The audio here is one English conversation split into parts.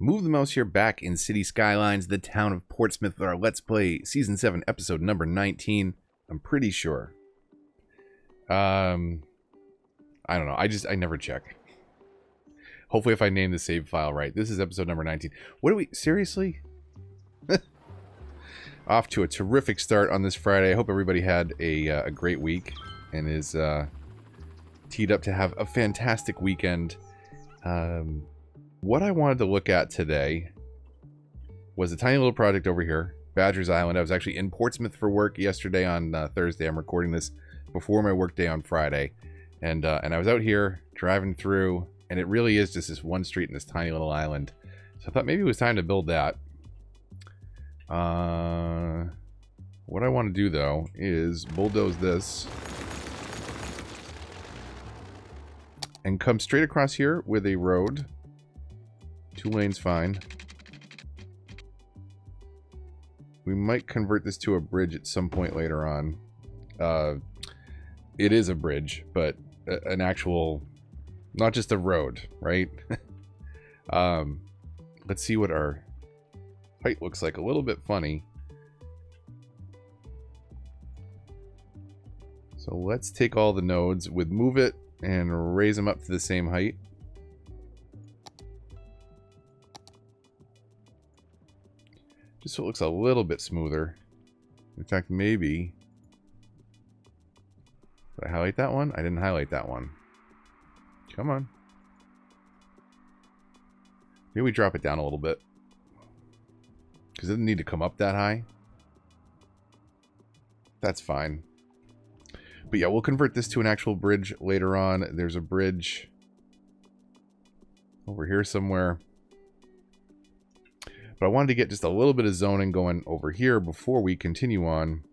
Move the mouse here back in City Skylines, the town of Portsmouth, with our Let's Play Season 7, Episode number 19. I'm pretty sure. I don't know. I never check. Hopefully if I name the save file right. This is episode number 19. What do we... Seriously? Off to a terrific start on this Friday. I hope everybody had a great week and is teed up to have a fantastic weekend. What I wanted to look at today was a tiny little project over here, Badger's Island. I was actually in Portsmouth for work yesterday on Thursday. I'm recording this before my work day on Friday. And I was out here driving through, and it really is just this one street in this tiny little island. So I thought maybe it was time to build that. What I want to do, though, is bulldoze this and come straight across here with a road. 2 lanes fine. We might convert this to a bridge at some point later on. It is a bridge, but an actual, not just a road, right? Let's see what our height looks like. A little bit funny. So let's take all the nodes with move it and raise them up to the same height. Just so it looks a little bit smoother. In fact, maybe... Did I highlight that one? I didn't highlight that one. Come on. Maybe we drop it down a little bit. Because it doesn't need to come up that high. That's fine. But yeah, we'll convert this to an actual bridge later on. There's a bridge over here somewhere. But I wanted to get just a little bit of zoning going over here before we continue on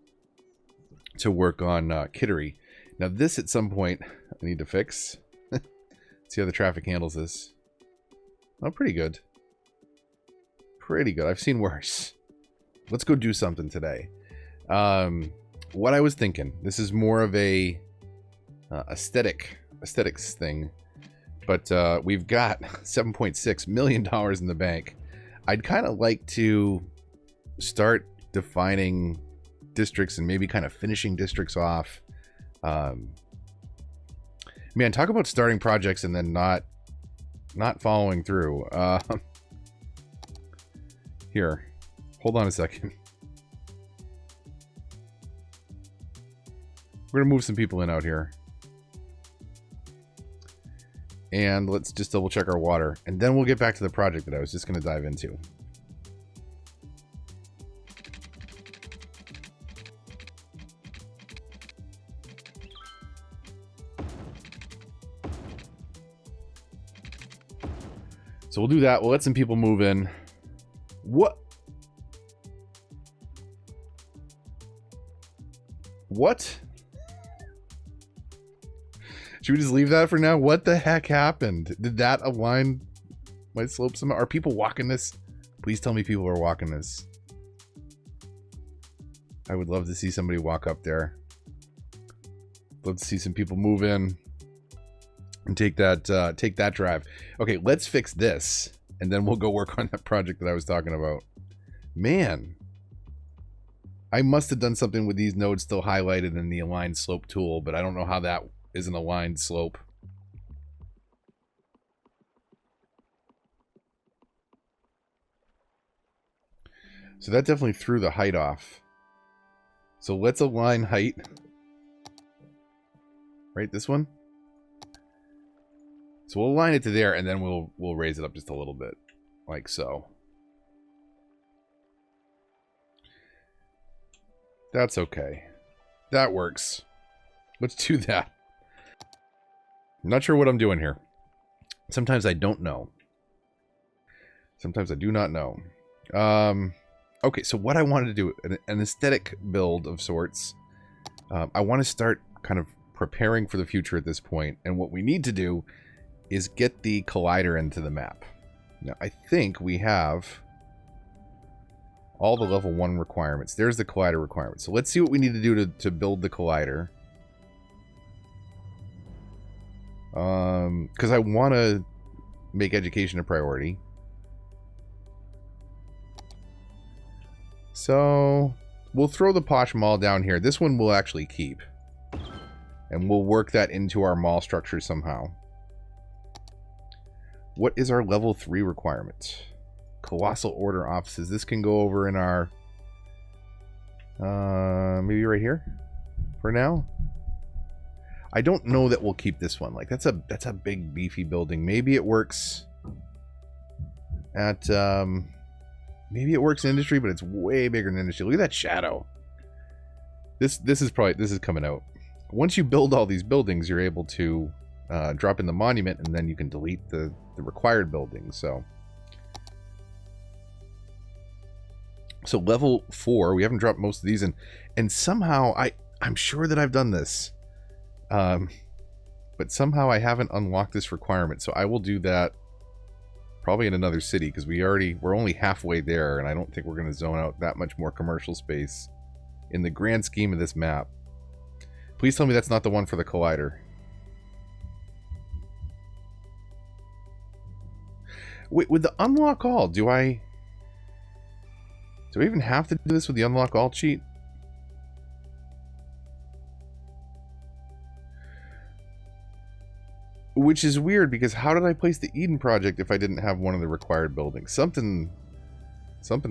to work on Kittery. Now this at some point I need to fix. See how the traffic handles this. Oh, pretty good. Pretty good. I've seen worse. Let's go do something today. What I was thinking, this is more of a aesthetics thing, but we've got $7.6 million in the bank. I'd kind of like to start defining districts and maybe kind of finishing districts off. Man, talk about starting projects and then not following through. Here, hold on a second. We're gonna move some people in out here. And let's just double check our water. And then we'll get back to the project that I was just gonna dive into. So we'll do that. We'll let some people move in. What? What? Should we just leave that for now? What the heck happened? Did that align my slope somehow? Are people walking this? Please tell me people are walking this. I would love to see somebody walk up there. Love to see some people move in and take that drive. Okay, let's fix this, and then we'll go work on that project that I was talking about. Man, I must have done something with these nodes still highlighted in the align slope tool, but I don't know how that is an aligned slope. So that definitely threw the height off. So let's align height. Right, this one? So we'll align it to there, and then we'll raise it up just a little bit, like so. That's okay. That works. Let's do that. I'm not sure what I'm doing here. Sometimes I don't know. Sometimes I do not know. Okay, so what I wanted to do, an aesthetic build of sorts. I want to start kind of preparing for the future at this point, and what we need to do is get the collider into the map. Now, I think we have all the level 1 requirements. There's the collider requirements. So let's see what we need to do to build the collider. Because I want to make education a priority. So we'll throw the posh mall down here. This one we'll actually keep. And we'll work that into our mall structure somehow. What is our level 3 requirement? Colossal order offices. This can go over in our... maybe right here? For now? I don't know that we'll keep this one. Like, that's a big, beefy building. Maybe it works at... maybe it works in industry, but it's way bigger than industry. Look at that shadow. This is coming out. Once you build all these buildings, you're able to drop in the monument, and then you can delete the required buildings. So level 4, we haven't dropped most of these in, and somehow I'm sure that I've done this, but somehow I haven't unlocked this requirement. So I will do that probably in another city, because we're only halfway there, and I don't think we're going to zone out that much more commercial space in the grand scheme of this map. Please tell me that's not the one for the collider. Wait, with the unlock all, do I even have to do this with the unlock all cheat? Which is weird, because how did I place the Eden project if I didn't have one of the required buildings? Something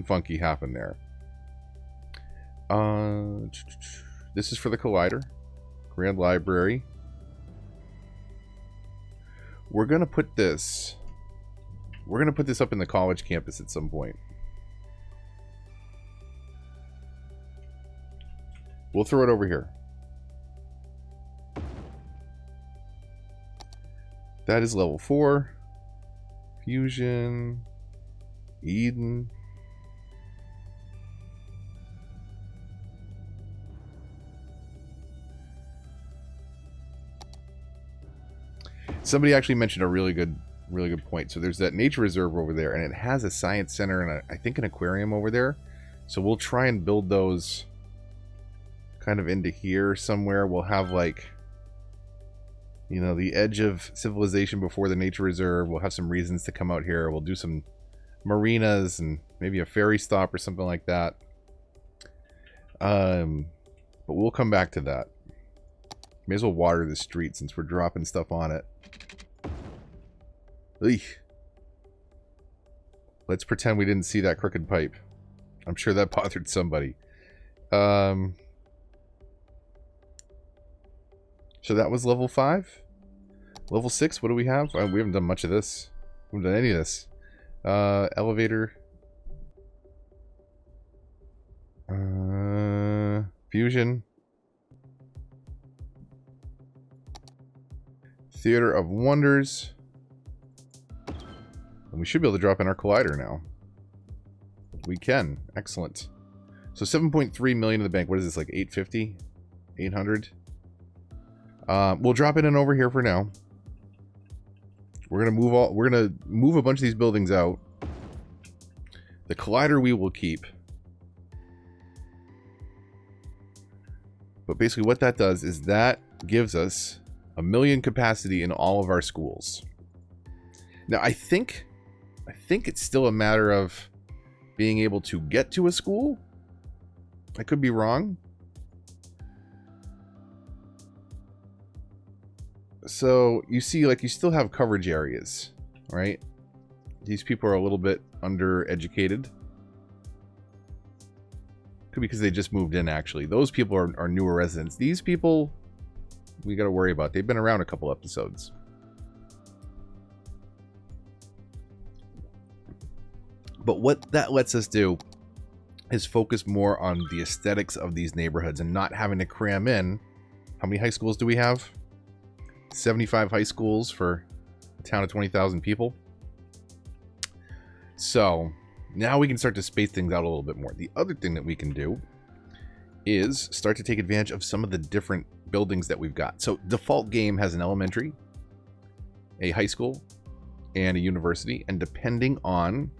funky happened there. This is for the collider. Grand Library. We're gonna put this up in the college campus at some point. We'll throw it over here. That is level 4. Fusion. Eden. Somebody actually mentioned a really good point. So there's that nature reserve over there, and it has a science center and I think an aquarium over there. So we'll try and build those kind of into here somewhere. We'll have, like, you know, the edge of civilization before the nature reserve. We'll have some reasons to come out here. We'll do some marinas and maybe a ferry stop or something like that. But we'll come back to that. May as well water the street since we're dropping stuff on it. Eek. Let's pretend we didn't see that crooked pipe. I'm sure that bothered somebody. So that was level 5. Level 6, what do we have? We haven't done much of this. We haven't done any of this. Elevator. Fusion. Theater of Wonders. And we should be able to drop in our collider now. We can. Excellent. So 7.3 million in the bank. What is this, like 850? 800? We'll drop it in over here for now. We're gonna move a bunch of these buildings out. The collider we will keep. But basically what that does is that gives us 1 million capacity in all of our schools. Now I think it's still a matter of being able to get to a school. I could be wrong. So you see, like, you still have coverage areas, right? These people are a little bit undereducated. Could be because they just moved in, actually. Those people are newer residents. These people, we got to worry about. They've been around a couple episodes. But what that lets us do is focus more on the aesthetics of these neighborhoods and not having to cram in. How many high schools do we have? 75 high schools for a town of 20,000 people. So now we can start to space things out a little bit more. The other thing that we can do is start to take advantage of some of the different buildings that we've got. So default game has an elementary, a high school, and a university. And depending on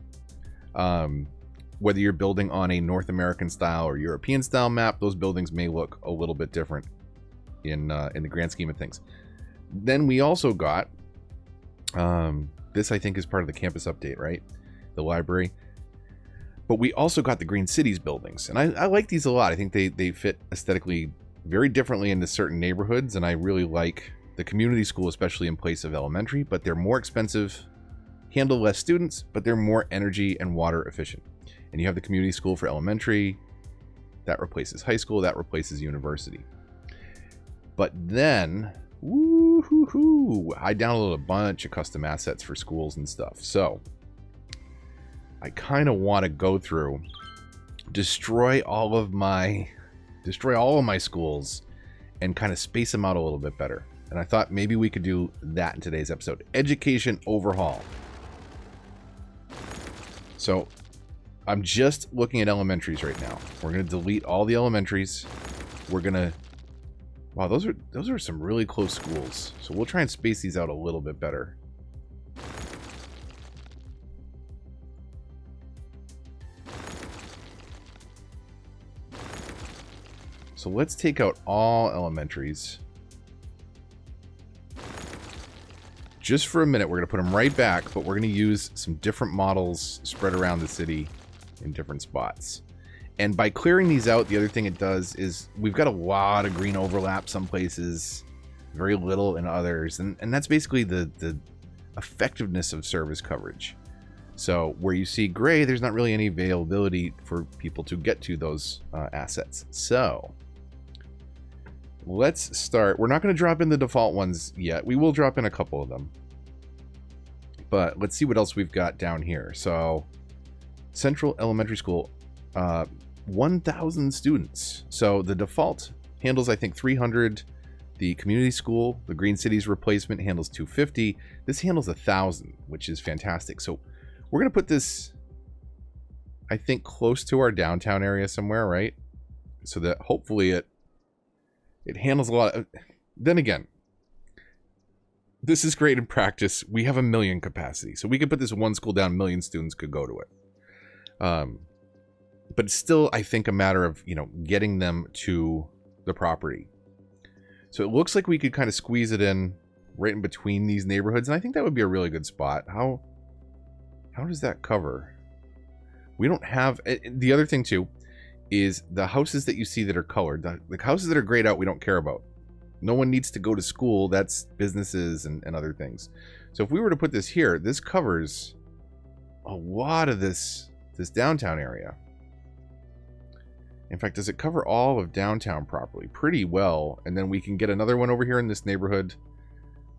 whether you're building on a North American style or European style map, those buildings may look a little bit different in the grand scheme of things. Then we also got, this I think is part of the campus update, right? The library. But we also got the Green Cities buildings. And I like these a lot. I think they fit aesthetically very differently into certain neighborhoods. And I really like the community school, especially in place of elementary. But they're more expensive, handle less students, but they're more energy and water efficient. And you have the community school for elementary. That replaces high school. That replaces university. But then, woo-hoo-hoo, I downloaded a bunch of custom assets for schools and stuff. So I kind of want to go through, destroy all of my schools and kind of space them out a little bit better. And I thought maybe we could do that in today's episode. Education overhaul. So I'm just looking at elementaries right now. We're going to delete all the elementaries. We're going to... Wow, those are some really close schools. So we'll try and space these out a little bit better. So let's take out all elementaries. Just for a minute, we're going to put them right back, but we're going to use some different models spread around the city in different spots. And by clearing these out, the other thing it does is we've got a lot of green overlap some places, very little in others. And that's basically the effectiveness of service coverage. So where you see gray, there's not really any availability for people to get to those assets. So let's start. We're not going to drop in the default ones yet. We will drop in a couple of them. But let's see what else we've got down here. So Central Elementary School, 1,000 students. So the default handles, I think, 300. The community school, the Green Cities replacement, handles 250. This handles 1,000, which is fantastic. So we're going to put this, I think, close to our downtown area somewhere, right? So that hopefully it handles a lot of... Then again, this is great in practice. We have 1 million capacity. So we could put this one school down, 1 million students could go to it. But it's still, I think, a matter of, getting them to the property. So it looks like we could kind of squeeze it in right in between these neighborhoods. And I think that would be a really good spot. How does that cover? We don't have... The other thing, too, is the houses that you see that are colored. The houses that are grayed out, we don't care about. No one needs to go to school. That's businesses and other things. So if we were to put this here, this covers a lot of this downtown area. In fact, does it cover all of downtown properly? Pretty well. And then we can get another one over here in this neighborhood.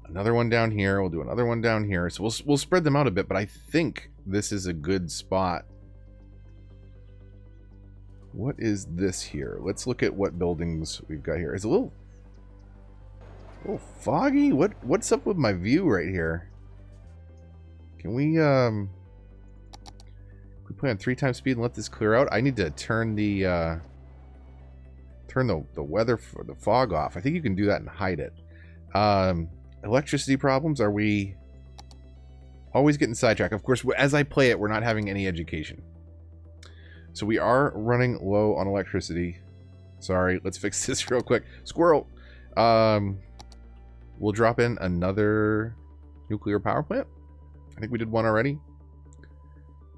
Another one down here. We'll do another one down here. So we'll spread them out a bit, but I think this is a good spot. What is this here? Let's look at what buildings we've got here. It's a little foggy. What's up with my view right here? Can we play on 3 times speed and let this clear out? I need to turn the weather for the fog off. I think you can do that and hide it. Electricity problems. Are we always getting sidetracked? Of course, as I play it, we're not having any education. So we are running low on electricity. Sorry, let's fix this real quick. Squirrel. We'll drop in another nuclear power plant. I think we did one already.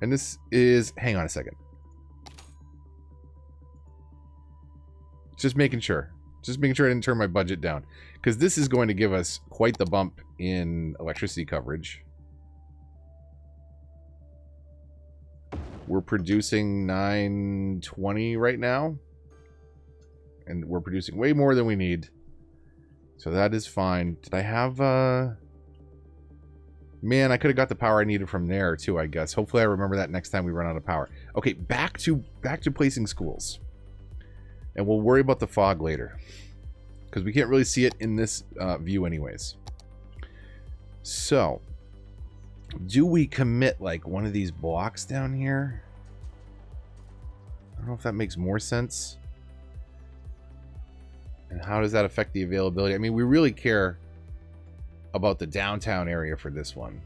And this is... Hang on a second. Just making sure. Just making sure I didn't turn my budget down. Because this is going to give us quite the bump in electricity coverage. We're producing 920 right now. And we're producing way more than we need. So that is fine. Did I have... Man, I could have got the power I needed from there too, I guess. Hopefully I remember that next time we run out of power. Okay, back to placing schools. And we'll worry about the fog later. Because we can't really see it in this view anyways. So, do we commit like one of these blocks down here? I don't know if that makes more sense. And how does that affect the availability? I mean, we really care about the downtown area for this one.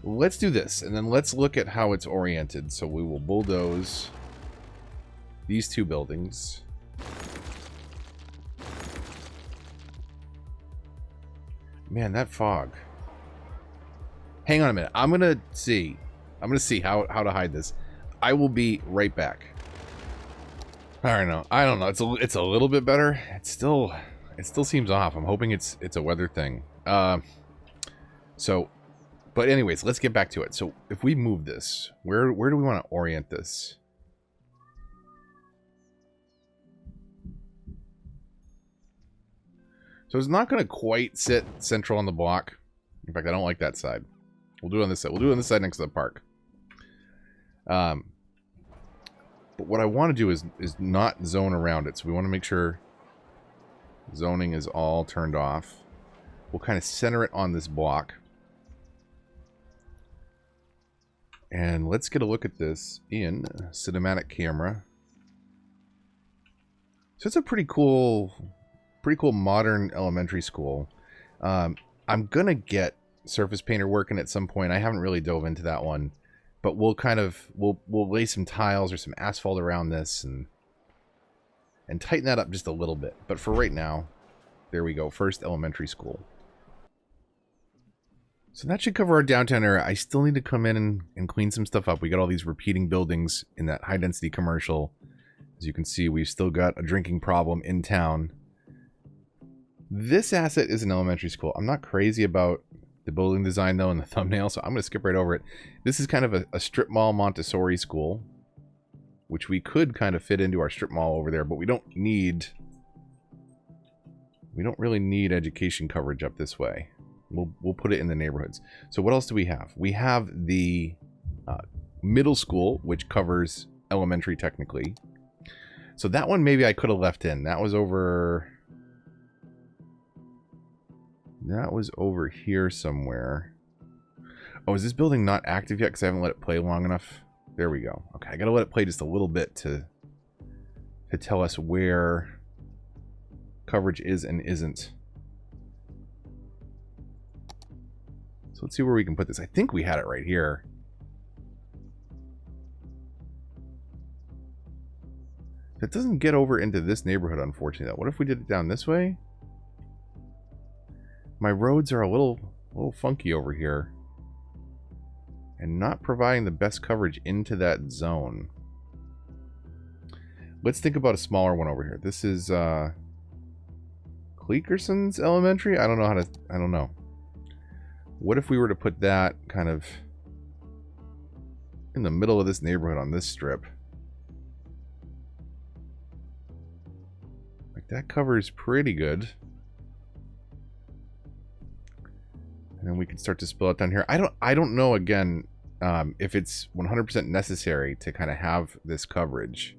Let's do this, and then let's look at how it's oriented. So we will bulldoze these 2 buildings. Man, that fog. Hang on a minute. I'm gonna see how to hide this. I will be right back. I don't know. I don't know. It's a little bit better. It still seems off. I'm hoping it's a weather thing. But anyways, let's get back to it. So if we move this, where do we want to orient this? So it's not going to quite sit central on the block. In fact, I don't like that side. We'll do it on this side. We'll do it on this side next to the park. But what I want to do is not zone around it. So we want to make sure zoning is all turned off. We'll kind of center it on this block. And let's get a look at this in cinematic camera. So it's a pretty cool modern elementary school. I'm gonna get surface painter working at some point. I haven't really dove into that one, but we'll lay some tiles or some asphalt around this and tighten that up just a little bit. But for right now, there we go. First elementary school. So that should cover our downtown area. I still need to come in and clean some stuff up. We got all these repeating buildings in that high density commercial. As you can see, we've still got a drinking problem in town. This asset is an elementary school. I'm not crazy about the building design though in the thumbnail, so I'm going to skip right over it. This is kind of a strip mall Montessori school, which we could kind of fit into our strip mall over there, but we don't really need education coverage up this way. We'll put it in the neighborhoods. So what else do we have? We have the middle school, which covers elementary technically. So that one maybe I could have left in. That was over here somewhere. Oh, is this building not active yet because I haven't let it play long enough? There we go. Okay, I gotta let it play just a little bit to tell us where coverage is and isn't. So let's see where we can put this. I think we had it right here. That doesn't get over into this neighborhood, unfortunately. What if we did it down this way? My roads are a little funky over here. And not providing the best coverage into that zone. Let's think about a smaller one over here. This is Cleakerson's Elementary? I don't know. What if we were to put that kind of in the middle of this neighborhood on this strip? Like that covers pretty good. And then we can start to spill it down here. I don't know again if it's 100% necessary to kind of have this coverage.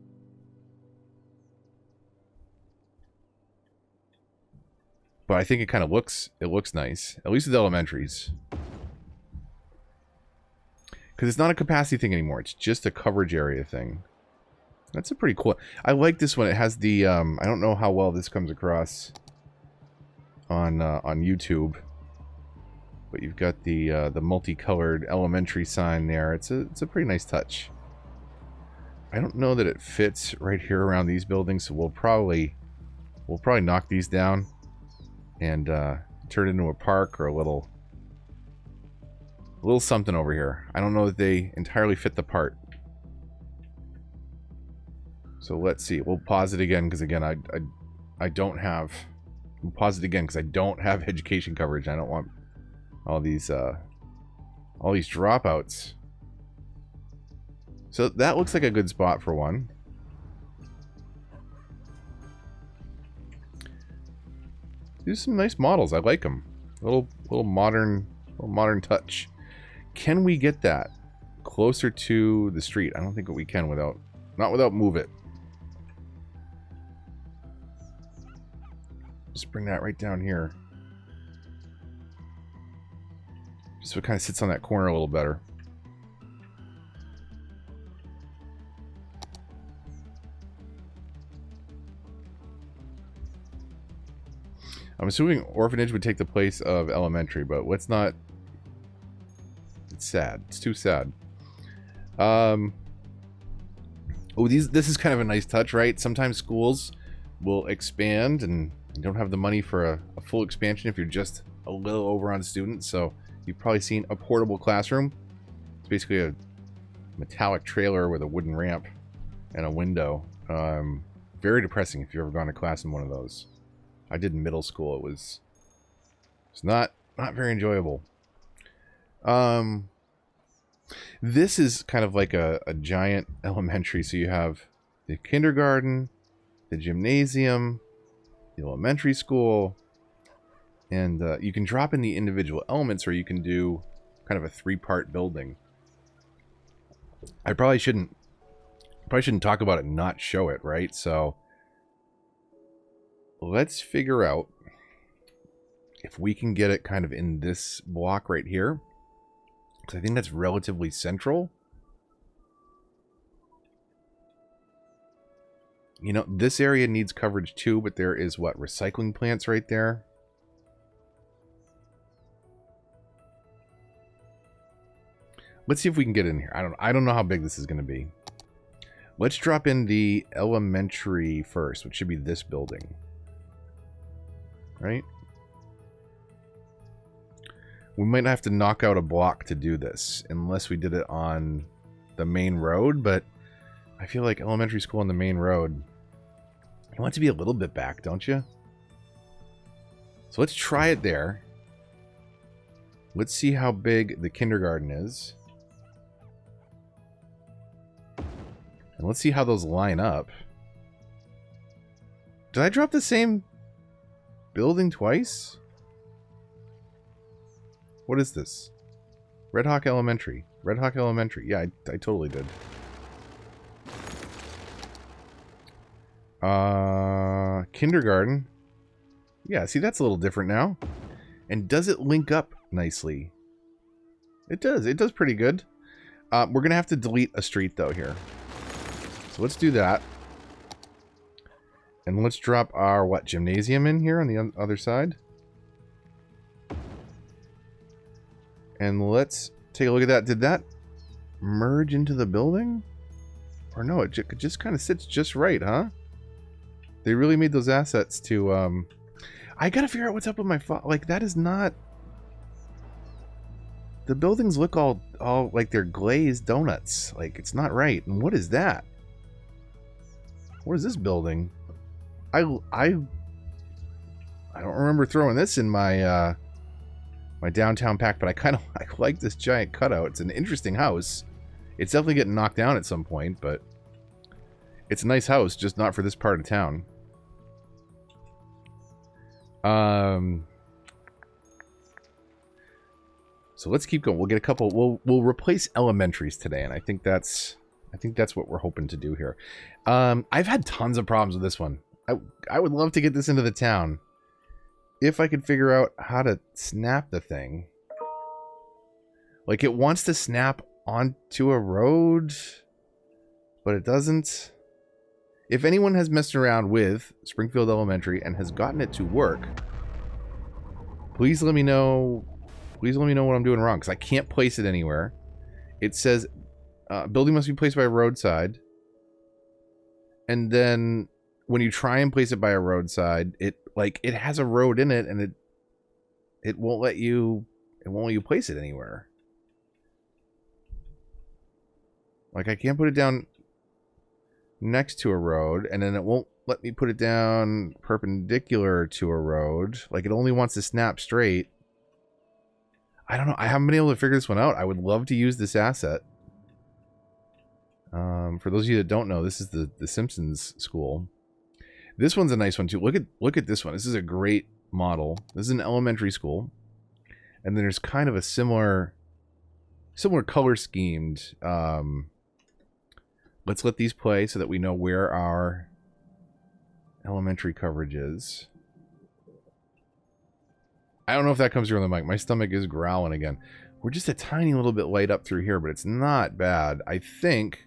But I think it kind of looks nice, at least with the elementaries. Because it's not a capacity thing anymore. It's just a coverage area thing. That's a pretty cool. I like this one. It has the I don't know how well this comes across on YouTube, but you've got the multicolored elementary sign there. It's a pretty nice touch. I don't know that it fits right here around these buildings, so we'll probably knock these down and turn it into a park or a little something over here. I don't know that they entirely fit the part. So let's see. We'll pause it again because again I don't have. We'll pause it again because I don't have education coverage. I don't want all these dropouts. So that looks like a good spot for one. These are some nice models. I like them. Little modern touch. Can we get that closer to the street? I don't think we can without move it. Just bring that right down here. Just so it kind of sits on that corner a little better. I'm assuming orphanage would take the place of elementary, but let's not. It's sad. It's too sad. Oh, this is kind of a nice touch, right? Sometimes schools will expand and you don't have the money for a full expansion if you're just a little over on students. So you've probably seen a portable classroom. It's basically a metallic trailer with a wooden ramp and a window. Very depressing if you've ever gone to class in one of those. I did in middle school. It's not very enjoyable. This is kind of like a giant elementary. So you have the kindergarten, the gymnasium, the elementary school, and you can drop in the individual elements, or you can do kind of a 3-part building. I probably shouldn't talk about it and not show it, right? So let's figure out if we can get it kind of in this block right here, because I think that's relatively central. You know, this area needs coverage too, but there is what, recycling plants right there. Let's see if we can get in here. I don't know how big this is going to be. Let's drop in the elementary first, which should be this building. Right? We might have to knock out a block to do this, unless we did it on the main road, but I feel like elementary school on the main road, you want it to be a little bit back, don't you? So let's try it there. Let's see how big the kindergarten is. And let's see how those line up. Did I drop the same building twice? What is this? Red Hawk Elementary. Red Hawk Elementary. Yeah, I totally did. Kindergarten. Yeah, see, that's a little different now. And does it link up nicely? It does. It does pretty good. We're going to have to delete a street, though, here. So let's do that. And let's drop our, what, gymnasium in here on the other side. And let's take a look at that. Did that merge into the building? Or no, it just kind of sits just right, huh? They really made those assets to, I gotta figure out what's up with my phone. Like, that is not... The buildings look all like they're glazed donuts. Like, it's not right. And what is that? What is this building? I don't remember throwing this in my my downtown pack, but I like this giant cutout. It's an interesting house. It's definitely getting knocked down at some point, but it's a nice house, just not for this part of town. So let's keep going. We'll get a couple. We'll replace elementaries today, and I think that's what we're hoping to do here. I've had tons of problems with this one. I would love to get this into the town if I could figure out how to snap the thing. Like, it wants to snap onto a road, but it doesn't. If anyone has messed around with Springfield Elementary and has gotten it to work, please let me know. Please let me know what I'm doing wrong, because I can't place it anywhere. It says building must be placed by a roadside. And then when you try and place it by a roadside, it has a road in it, and it won't let you place it anywhere. Like, I can't put it down next to a road, and then it won't let me put it down perpendicular to a road. Like, it only wants to snap straight. I don't know. I haven't been able to figure this one out. I would love to use this asset. For those of you that don't know, this is the Simpsons school. This one's a nice one too. Look at this one. This is a great model. This is an elementary school, and then there's kind of a similar color schemed. Let's let these play so that we know where our elementary coverage is. I don't know if that comes through on the mic. My stomach is growling again. We're just a tiny little bit light up through here, but it's not bad. I think.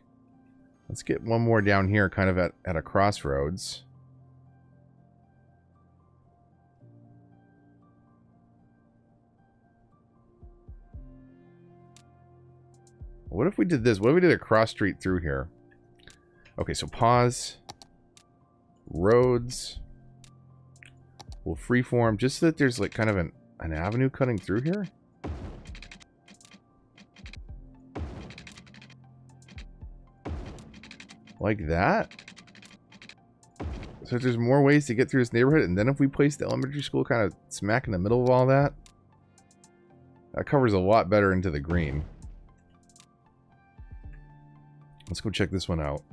Let's get one more down here, kind of at a crossroads. What if we did this? What if we did a cross street through here? Okay, so pause. Roads. We'll freeform just so that there's like kind of an avenue cutting through here? Like that? So if there's more ways to get through this neighborhood, and then if we place the elementary school kind of smack in the middle of all that, that covers a lot better into the green. Let's go check this one out.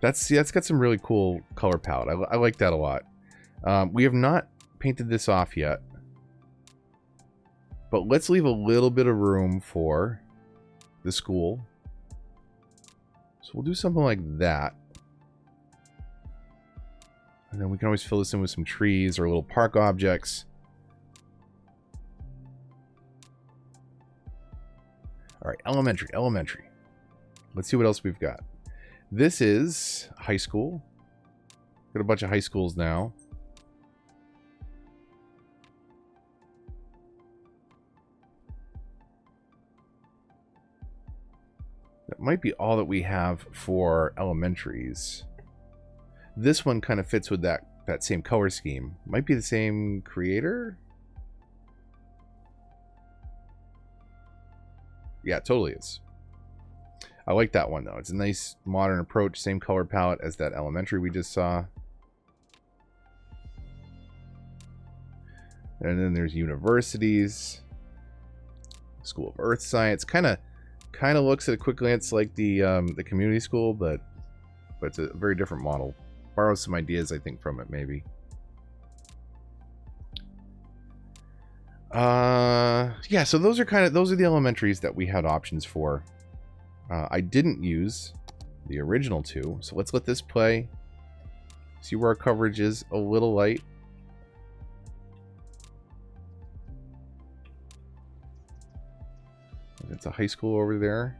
That's got some really cool color palette. I like that a lot. We have not painted this off yet, but let's leave a little bit of room for the school. So we'll do something like that. And then we can always fill this in with some trees or little park objects. All right, elementary. Let's see what else we've got. This is high school. Got a bunch of high schools now. That might be all that we have for elementaries. This one kind of fits with that same color scheme. Might be the same creator. Yeah, it totally is. I like that one though. It's a nice modern approach. Same color palette as that elementary we just saw. And then there's universities. School of Earth Science. Kind of looks at a quick glance like the community school, but it's a very different model. Borrow some ideas, I think, from it, maybe. Yeah, so those are the elementaries that we had options for. I didn't use the original two, so let's let this play. See where our coverage is a little light. That's a high school over there.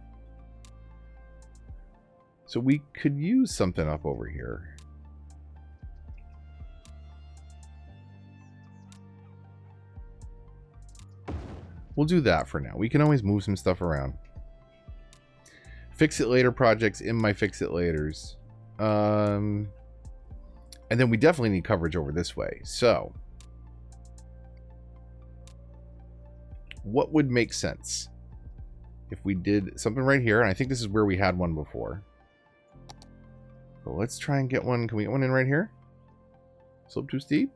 So we could use something up over here. We'll do that for now. We can always move some stuff around. Fix it later projects in my fix it laters. And then we definitely need coverage over this way. So what would make sense if we did something right here? And I think this is where we had one before. But let's try and get one. Can we get one in right here? Slope too steep?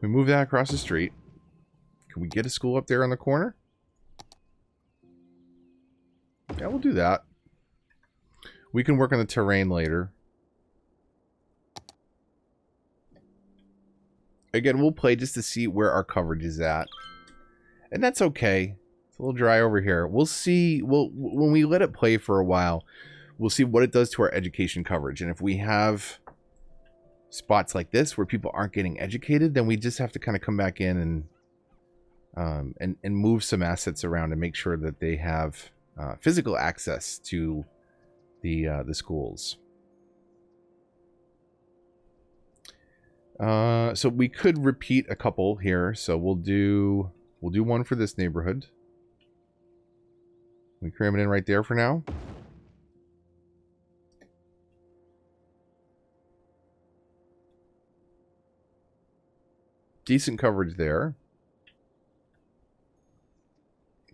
We move that across the street. Can we get a school up there on the corner? Yeah, we'll do that. We can work on the terrain later. Again, we'll play just to see where our coverage is at. And that's okay. It's a little dry over here. We'll see. When we let it play for a while, we'll see what it does to our education coverage. And if we have spots like this where people aren't getting educated, then we just have to kind of come back in and move some assets around and make sure that they have physical access to the schools. So we could repeat a couple here. So we'll do one for this neighborhood. We cram it in right there for now. Decent coverage there.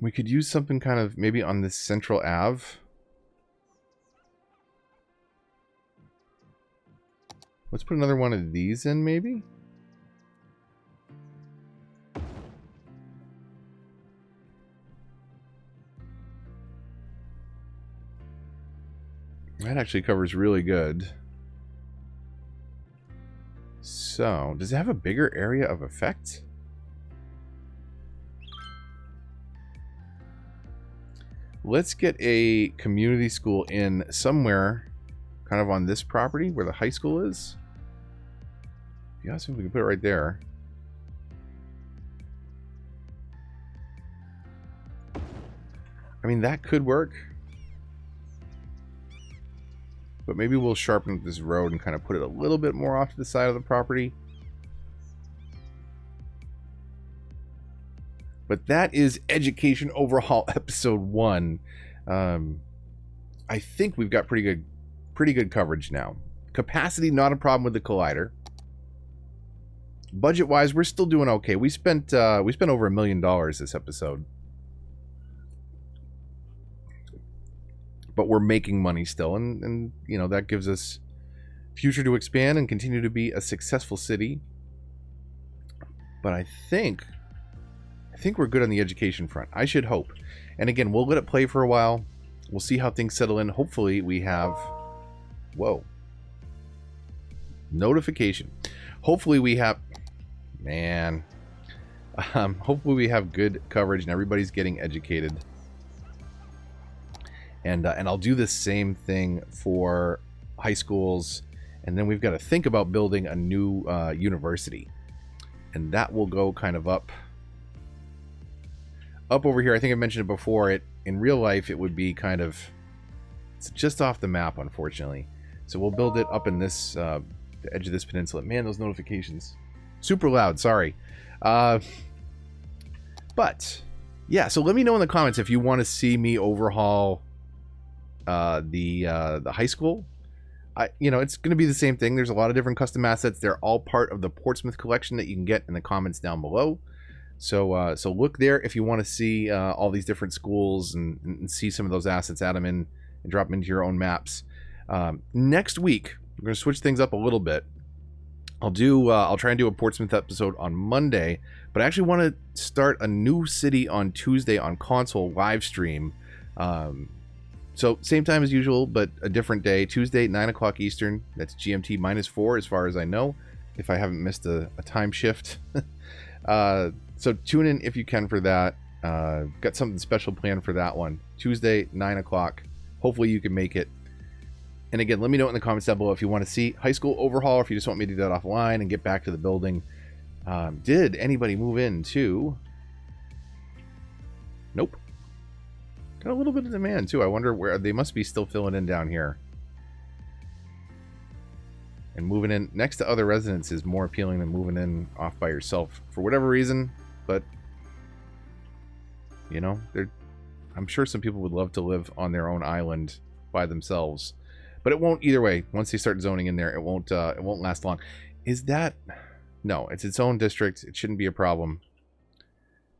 We could use something kind of maybe on this central Ave. Let's put another one of these in, maybe. That actually covers really good. So, does it have a bigger area of effect? Let's get a community school in somewhere kind of on this property where the high school is. Yeah, so we can put it right there. I mean, that could work. But maybe we'll sharpen this road and kind of put it a little bit more off to the side of the property. But that is Education Overhaul Episode 1. I think we've got pretty good coverage now. Capacity, not a problem with the Collider. Budget-wise, we're still doing okay. We spent over $1 million this episode. But we're making money still, and you know, that gives us future to expand and continue to be a successful city. But I think we're good on the education front. I should hope. And again, we'll let it play for a while. We'll see how things settle in. Hopefully we have... Whoa. Notification. Hopefully we have... Man. Hopefully we have good coverage and everybody's getting educated. And I'll do the same thing for high schools. And then we've got to think about building a new university. And that will go kind of up over here. I think I mentioned it before. In real life, it would be kind of... It's just off the map, unfortunately. So we'll build it up in this... the edge of this peninsula. Man, those notifications. Super loud, sorry. But... Yeah, so let me know in the comments if you want to see me overhaul... the high school. You know, it's going to be the same thing. There's a lot of different custom assets. They're all part of the Portsmouth collection that you can get in the comments down below. So look there if you want to see all these different schools and see some of those assets, add them in and drop them into your own maps. Next week, we're going to switch things up a little bit. I'll try and do a Portsmouth episode on Monday, but I actually want to start a new city on Tuesday on console live stream. So same time as usual, but a different day. Tuesday, 9 o'clock Eastern. That's GMT -4 as far as I know, if I haven't missed a time shift. So tune in if you can for that. Got something special planned for that one. Tuesday, 9 o'clock. Hopefully you can make it. And again, let me know in the comments down below if you want to see high school overhaul or if you just want me to do that offline and get back to the building. Did anybody move in to... Nope. Got a little bit of demand too. I wonder where they must be still filling in down here. And moving in next to other residents is more appealing than moving in off by yourself for whatever reason. But you know, I'm sure some people would love to live on their own island by themselves. But it won't either way. Once they start zoning in there, it won't last long. Is that... No, it's its own district. It shouldn't be a problem.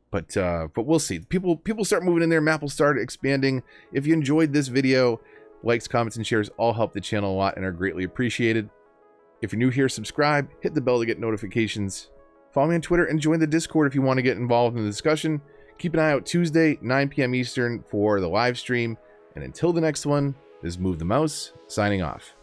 But we'll see. People start moving in there. Map will start expanding. If you enjoyed this video, likes, comments, and shares all help the channel a lot and are greatly appreciated. If you're new here, subscribe. Hit the bell to get notifications. Follow me on Twitter and join the Discord if you want to get involved in the discussion. Keep an eye out Tuesday, 9 p.m. Eastern for the live stream. And until the next one, this is Move the Mouse, signing off.